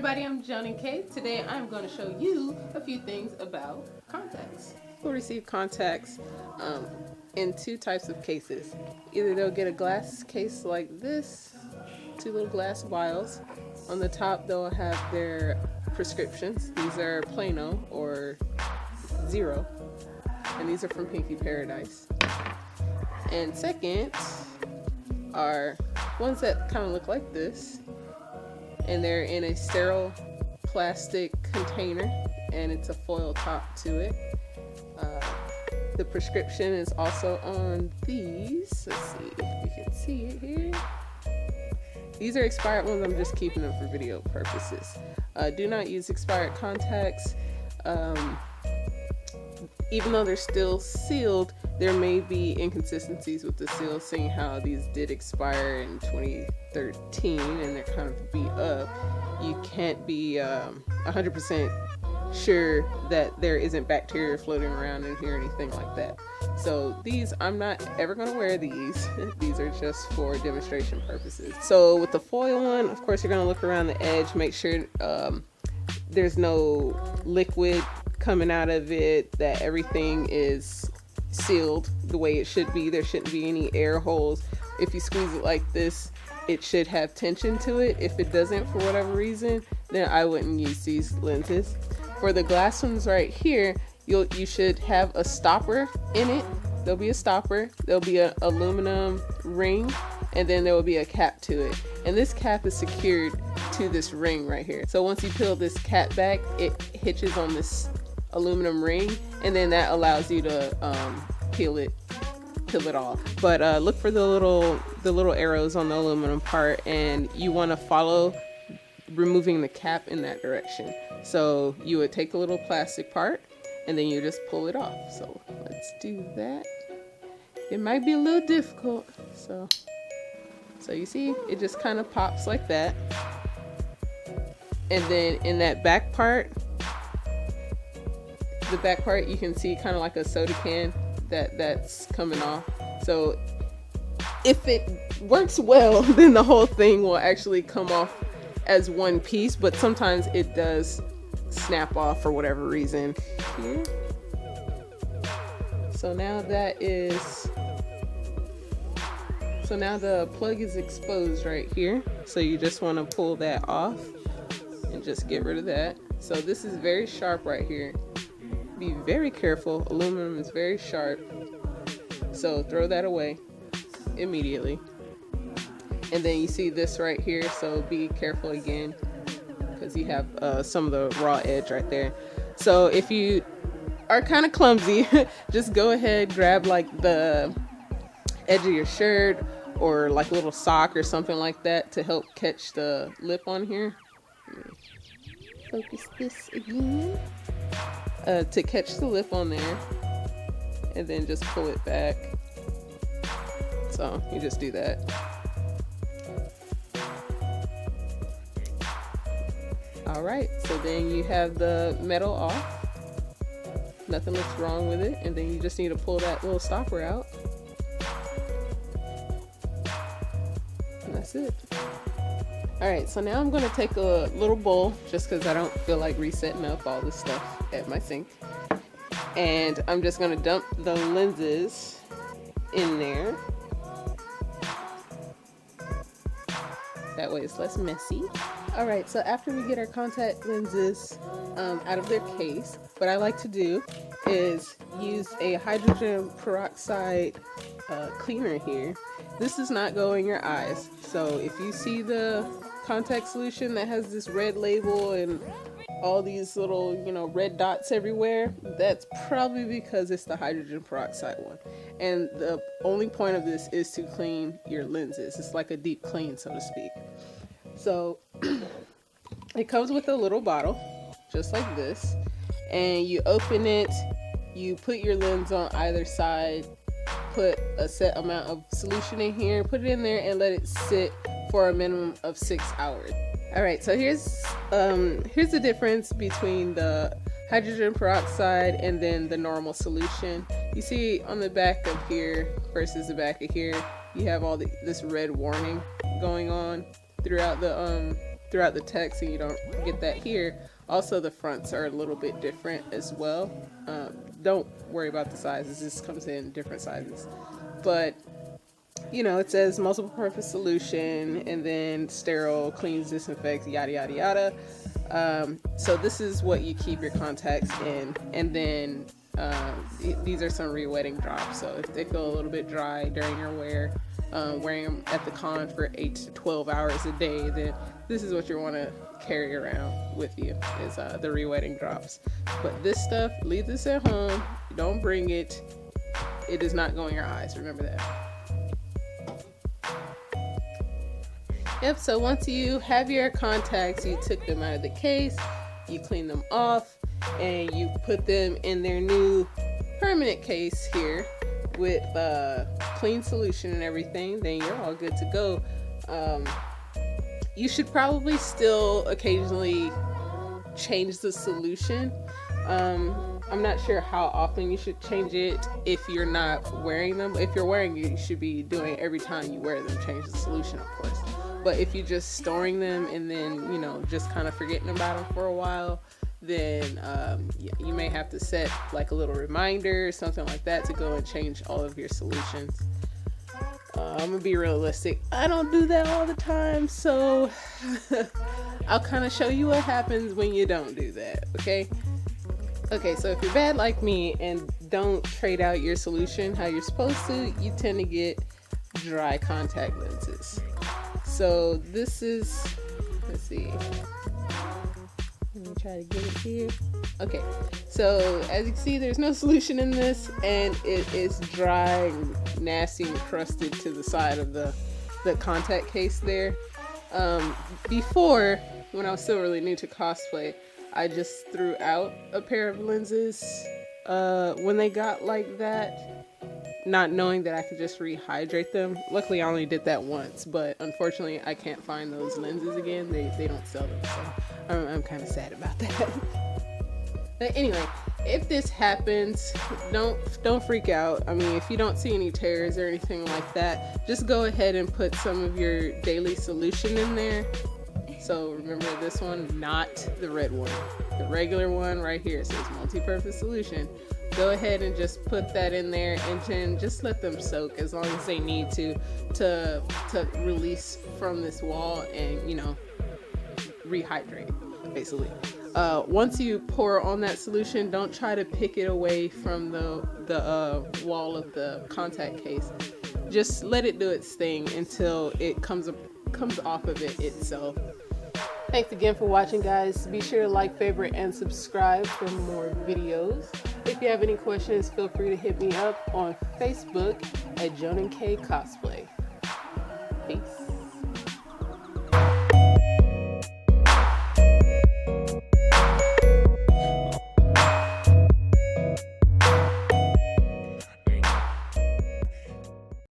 everybody, I'm Joan and Kate. Today I'm going to show you a few things about contacts. We'll receive contacts in two types of cases. Either they'll get a glass case like this, two little glass vials. On the top they'll have their prescriptions. These are Plano or Zero, and these are from Pinky Paradise. And second are ones that kind of look like this, and they're in a sterile plastic container, and it's a foil top to it. The prescription is also on these. Let's see if you can see it here. These are expired ones. I'm just keeping them for video purposes. Do not use expired contacts. Even though they're still sealed, there may be inconsistencies with the seal, seeing how these did expire in 2013 and they're kind of beat up. You can't be 100% sure that there isn't bacteria floating around in here or anything like that. So these, I'm not ever going to wear these. These are just for demonstration purposes. So with the foil one, of course, you're going to look around the edge, make sure there's no liquid coming out of it, that everything is sealed the way it should be. There shouldn't be any air holes. If you squeeze it like this, it should have tension to it. If it doesn't, for whatever reason, then I wouldn't use these lenses. For the glass ones right here, you should have a stopper in it. There'll be a stopper, there'll be an aluminum ring, and then there will be a cap to it. And this cap is secured to this ring right here. So once you peel this cap back, it hitches on this aluminum ring, and then that allows you to peel it off. But look for the little arrows on the aluminum part, and you want to follow removing the cap in that direction. So you would take a little plastic part and then you just pull it off. So let's do that. It might be a little difficult. So you see, it just kind of pops like that. And then in that back part, you can see kind of like a soda can that's coming off. So if it works well, then the whole thing will actually come off as one piece, but sometimes it does snap off for whatever reason here. So now the plug is exposed right here. So you just want to pull that off and just get rid of that. So this is very sharp right here. Be very careful. Aluminum is very sharp. So throw that away immediately. And then you see this right here, so be careful again, because you have some of the raw edge right there. So if you are kind of clumsy, just go ahead, grab like the edge of your shirt or like a little sock or something like that to help catch the lip on here. Focus this again. To catch the lip on there, and then just pull it back. So you just do that. Alright, so then you have the metal off. Nothing looks wrong with it, and then you just need to pull that little stopper out. And that's it. Alright, so now I'm going to take a little bowl, just because I don't feel like resetting up all this stuff at my sink. And I'm just going to dump the lenses in there. That way it's less messy. Alright, so after we get our contact lenses out of their case, what I like to do is use a hydrogen peroxide cleaner here. This does not go in your eyes. So if you see the contact solution that has this red label and all these little, red dots everywhere, that's probably because it's the hydrogen peroxide one. And the only point of this is to clean your lenses. It's like a deep clean, so to speak. So it comes with a little bottle, just like this, and you open it, you put your lens on either side, put a set amount of solution in here, put it in there, and let it sit for a minimum of 6 hours. Alright, so here's the difference between the hydrogen peroxide and then the normal solution. You see on the back of here versus the back of here, you have all this red warning going on throughout the throughout the text and you don't get that here. Also, the fronts are a little bit different as well. Don't worry about the sizes, this comes in different sizes. But you know, it says multiple purpose solution and then sterile, cleans, disinfects, yada yada yada. So this is what you keep your contacts in, and then these are some re-wetting drops. So if they feel a little bit dry during your wear, wearing them at the con for 8 to 12 hours a day, then this is what you want to carry around with you, is the re-wetting drops. But this stuff, leave this at home. Don't bring it. It does not go in your eyes. Remember that. Yep, so once you have your contacts, you took them out of the case, you clean them off, and you put them in their new permanent case here with clean solution and everything, then you're all good to go. You should probably still occasionally change the solution. I'm not sure how often you should change it if you're not wearing them. If you're wearing it, you should be doing every time you wear them, change the solution, of course. But if you're just storing them and then, you know, just kind of forgetting about them for a while, then yeah, you may have to set like a little reminder or something like that to go and change all of your solutions. I'm gonna be realistic. I don't do that all the time, so I'll kind of show you what happens when you don't do that, okay? Okay, so if you're bad like me and don't trade out your solution how you're supposed to, you tend to get dry contact lenses. So this is, let's see, let me try to get it here. Okay, so as you can see, there's no solution in this, and it is dry, nasty, and crusted to the side of the contact case there. Before, when I was still really new to cosplay, I just threw out a pair of lenses when they got like that, not knowing that I could just rehydrate them. Luckily, I only did that once, but unfortunately, I can't find those lenses again. They don't sell them, so I'm kind of sad about that. But anyway, if this happens, don't freak out. I mean, if you don't see any tears or anything like that, just go ahead and put some of your daily solution in there. So remember this one, not the red one. The regular one right here says multi-purpose solution. Go ahead and just put that in there and then just let them soak as long as they need to release from this wall and, you know, rehydrate, basically. Once you pour on that solution, don't try to pick it away from the wall of the contact case. Just let it do its thing until it comes off of it itself. Thanks again for watching, guys. Be sure to like, favorite, and subscribe for more videos. If you have any questions, feel free to hit me up on Facebook at Jonan K Cosplay. Peace.